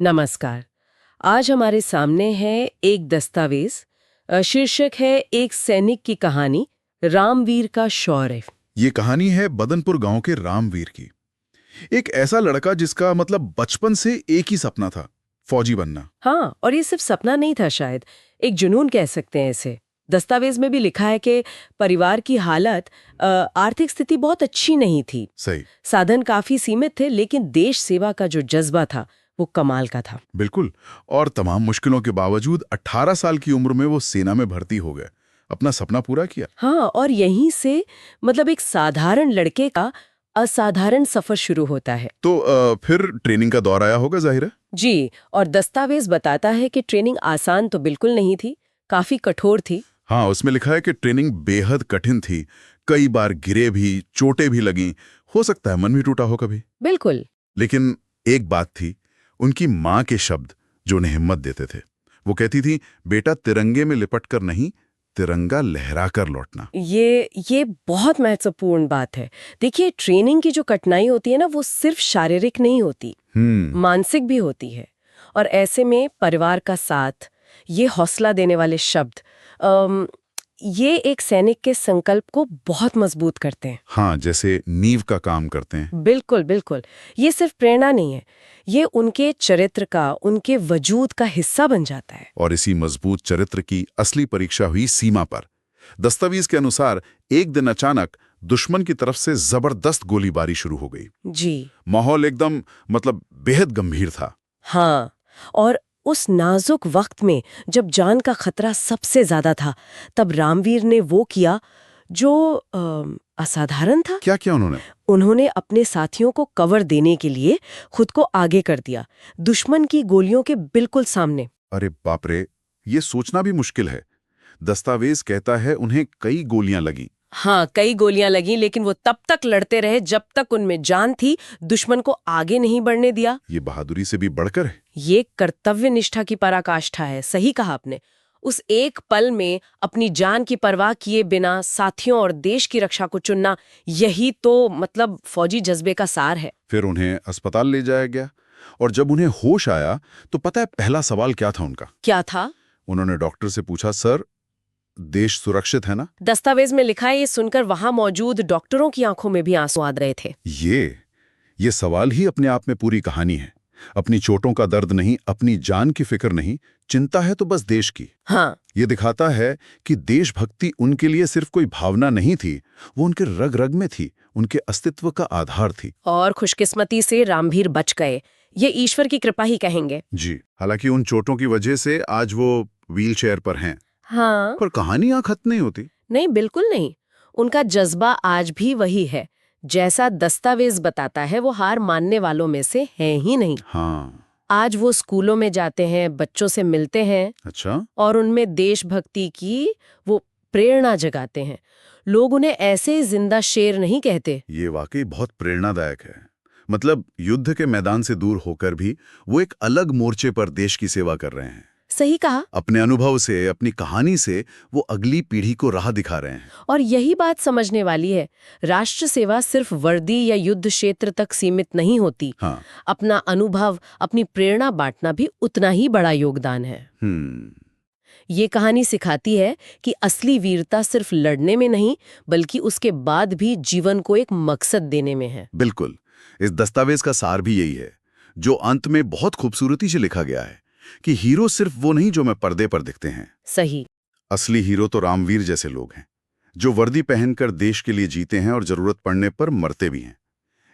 नमस्कार। आज हमारे सामने है एक दस्तावेज। शीर्षक है एक सैनिक की कहानी, रामवीर का शौर्य। ये कहानी है बदनपुर गांव के रामवीर की। एक ऐसा लड़का जिसका मतलब बचपन से एक ही सपना था, फौजी बनना। हाँ, और ये सिर्फ सपना नहीं था, शायद एक जुनून कह सकते हैं इसे। दस्तावेज में भी लिखा है कि परिवार की हालत, आर्थिक स्थिति बहुत अच्छी नहीं थी। सही। साधन काफी सीमित थे, लेकिन देश सेवा का जो जज्बा था वो कमाल का था। बिल्कुल। और तमाम मुश्किलों के बावजूद 18 साल की उम्र में वो सेना में भर्ती हो गए, अपना सपना पूरा किया। हाँ, और यहीं से मतलब एक साधारण लड़के का असाधारण सफर शुरू होता है। तो फिर ट्रेनिंग का दौर आया होगा, जाहिर है। जी, और दस्तावेज बताता है कि ट्रेनिंग आसान तो बिल्कुल नहीं थी, काफी कठोर थी। हाँ, उसमें लिखा है कि ट्रेनिंग बेहद कठिन थी। कई बार गिरे भी, चोटें भी लगीं, हो सकता है मन भी टूटा हो कभी। बिल्कुल। लेकिन एक बात थी, उनकी माँ के शब्द जो उन्हें हिम्मत देते थे। वो कहती थी, बेटा तिरंगे में लिपट कर नहीं, तिरंगा लहरा कर लौटना। ये बहुत महत्वपूर्ण बात है। देखिए, ट्रेनिंग की जो कठिनाई होती है ना, वो सिर्फ शारीरिक नहीं होती, मानसिक भी होती है। और ऐसे में परिवार का साथ, ये हौसला देने वाले शब्द, ये एक सैनिक के संकल्प को बहुत मजबूत करते हैं। हाँ, जैसे नींव का काम करते हैं। बिल्कुल बिल्कुल। ये सिर्फ प्रेरणा नहीं है, ये उनके चरित्र का, उनके वजूद का हिस्सा बन जाता है। और इसी मजबूत चरित्र की असली परीक्षा हुई सीमा पर। दस्तावेज के अनुसार एक दिन अचानक दुश्मन की तरफ से जबरदस्त गोलीबारी शुरू हो गई। जी। माहौल एकदम मतलब बेहद गंभीर था। हाँ, और उस नाजुक वक्त में जब जान का खतरा सबसे ज्यादा था, तब रामवीर ने वो किया जो असाधारण था। क्या किया उन्होंने? उन्होंने अपने साथियों को कवर देने के लिए खुद को आगे कर दिया, दुश्मन की गोलियों के बिल्कुल सामने। अरे बाप रे, ये सोचना भी मुश्किल है। दस्तावेज कहता है उन्हें कई गोलियां लगी। हाँ, कई गोलियां लगी, लेकिन वो तब तक लड़ते रहे जब तक उनमें जान थी, दुश्मन को आगे नहीं बढ़ने दिया। ये बहादुरी से भी बढ़कर है। ये कर्तव्य निष्ठा की पराकाष्ठा है, सही कहा आपने। उस एक पल में अपनी जान की परवाह किए बिना साथियों और देश की रक्षा को चुनना, यही तो मतलब फौजी जज्बे का सार है। फिर उन्हें अस्पताल ले जाया गया, और जब उन्हें होश आया तो पता है पहला सवाल क्या था उनका? क्या था? उन्होंने डॉक्टर से पूछा, सर देश सुरक्षित है ना? दस्तावेज में लिखा है, ये सुनकर वहां मौजूद डॉक्टरों की आंखों में भी आंसू आ रहे थे। ये सवाल ही अपने आप में पूरी कहानी है। अपनी चोटों का दर्द नहीं, अपनी जान की फिक्र नहीं, चिंता है तो बस देश की। हाँ, ये दिखाता है कि देशभक्ति उनके लिए सिर्फ कोई भावना नहीं थी, वो उनके रग रग में थी, उनके अस्तित्व का आधार थी। और खुशकिस्मती से रामवीर बच गए, ये ईश्वर की कृपा ही कहेंगे। जी, हालांकि उन चोटों की वजह से आज वो व्हीलचेयर पर हैं। हाँ, पर कहानी यहाँ खत्म नहीं होती। नहीं, बिल्कुल नहीं। उनका जज्बा आज भी वही है। जैसा दस्तावेज बताता है, वो हार मानने वालों में से है ही नहीं। हाँ। आज वो स्कूलों में जाते हैं, बच्चों से मिलते हैं, अच्छा। और उनमें देशभक्ति की वो प्रेरणा जगाते हैं। लोग उन्हें ऐसे जिंदा शेर नहीं कहते। ये वाकई बहुत प्रेरणादायक है। मतलब युद्ध के मैदान से दूर होकर भी वो एक अलग मोर्चे पर देश की सेवा कर रहे हैं। सही कहा। अपने अनुभव से, अपनी कहानी से वो अगली पीढ़ी को राह दिखा रहे हैं। और यही बात समझने वाली है। राष्ट्र सेवा सिर्फ वर्दी या युद्ध क्षेत्र तक सीमित नहीं होती। हाँ। अपना अनुभव, अपनी प्रेरणा बांटना भी उतना ही बड़ा योगदान है। ये कहानी सिखाती है कि असली वीरता सिर्फ लड़ने में नहीं, बल्कि उसके बाद भी जीवन को एक मकसद देने में है। बिल्कुल। इस दस्तावेज का सार भी यही है, जो अंत में बहुत खूबसूरती से लिखा गया है, कि हीरो सिर्फ वो नहीं जो मैं पर्दे पर दिखते हैं। सही। असली हीरो तो रामवीर जैसे लोग हैं, जो वर्दी पहनकर देश के लिए जीते हैं और जरूरत पड़ने पर मरते भी हैं।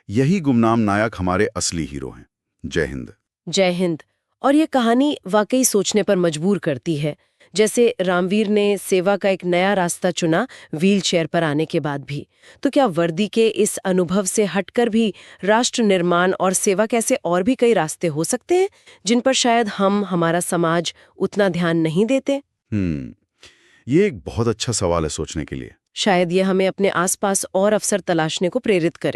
यही गुमनाम नायक हमारे असली हीरो हैं। जय हिंद। जय हिंद। और ये कहानी वाकई सोचने पर मजबूर करती है। जैसे रामवीर ने सेवा का एक नया रास्ता चुना व्हीलचेयर पर आने के बाद भी, तो क्या वर्दी के इस अनुभव से हटकर भी राष्ट्र निर्माण और सेवा कैसे और भी कई रास्ते हो सकते हैं, जिन पर शायद हमारा समाज उतना ध्यान नहीं देते? ये एक बहुत अच्छा सवाल है सोचने के लिए। शायद ये हमें अपने आसपास और अवसर तलाशने को प्रेरित करे।